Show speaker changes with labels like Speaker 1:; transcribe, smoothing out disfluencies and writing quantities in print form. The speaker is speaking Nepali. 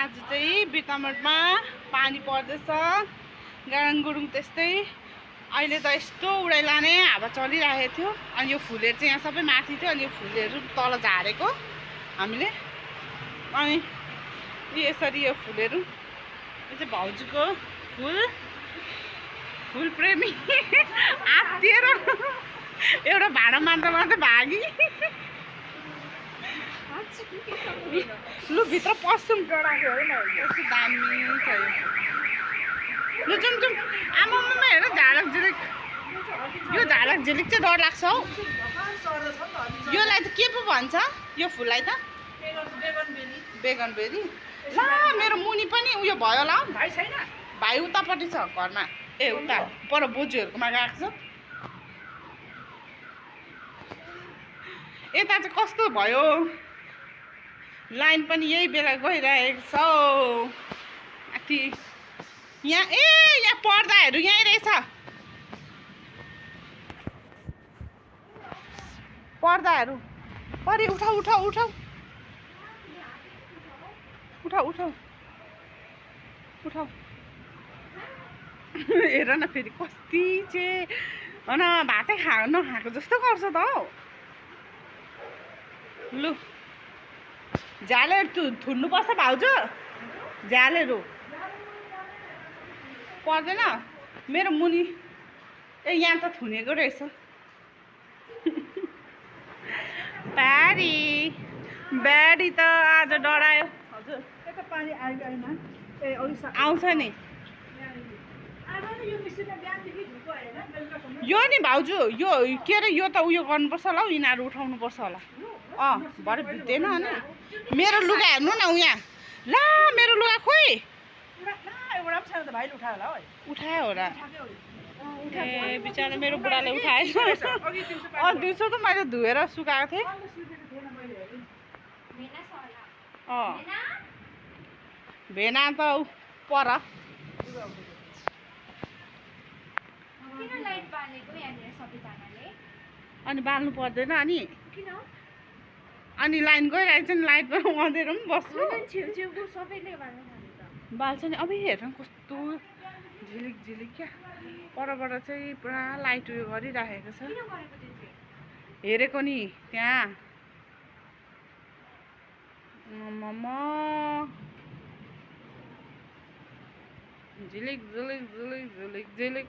Speaker 1: आज चाहिँ बिर्तामोडमा पानी पर्दैछ गाडाङ गुडुङ त्यस्तै। अहिले त यस्तो उडाइलाने हावा चलिरहेको थियो अनि यो फुलहरू चाहिँ यहाँ सबै माथि थियो अनि यो फुलहरू तल झारेको हामीले। अनि यसरी यो फुलहरू यो चाहिँ भाउजूको फुल प्रेमी आत्तिएर एउटा भाडा मार्दा मात्रै भागी। लु भित्र पस्छौँ। कस्तो दामी छ लु जाउँ जाउँ। आमामा हेर झालक झिलिक। यो झालक झिलिक चाहिँ डर लाग्छ हौ। योलाई त के पो भन्छ यो फुललाई त? बेगनबेरी। ला मेरो मुनि पनि उयो भयो होला। भाइ छैन? भाइ उतापट्टि छ घरमा। ए उता पर बोजूहरूकोमा गएको छ। यता चाहिँ कस्तो भयो लाइन पनि यही बेला गइरहेको छ माथि यहाँ। ए यहाँ पर्दाहरू यहीँ रहेछ। पर्दाहरू परि उठाउ उठाउ उठाउ उठाउ उठाउ उठाउ। हेर न फेरि कति चाहिँ हन भातै नखाएको जस्तो गर्छ त हौ। लु झालहरू थुन्नुपर्छ भाउजू। झालहरू पर्दैन मेरो मुनि। ए यहाँ त थुनेको रहेछ। ब्याडी त आज डरायो। हजुर यता पानी आउँछ नि। यो नि भाउजू यो के अरे यो त उयो गर्नुपर्छ होला हौ। यिनीहरू उठाउनुपर्छ होला। भरे भित्दैन अनि मेरो लुगा हेर्नु न यहाँ। ला मेरो लुगा खोइ उठायो होला। ए बिचरा मेरो बुढाले उठाएछ। दिउँसो त मैले धोएर सुकाएको थिएँ। भेना त पर। अनि बाल्नु पर्दैन अनि लाइन गइरहेको छ नि। लाइटमा अँधेरो पनि बस्छु बाल्छ नि। अब हेर्नु कस्तो झिलिक झिलिक क्या। परबाट चाहिँ पुरा लाइट उयो गरिराखेको छ। हेरेको नि त्यहाँ झिलिक झिलिक झिलिक झिलिक झिलिक।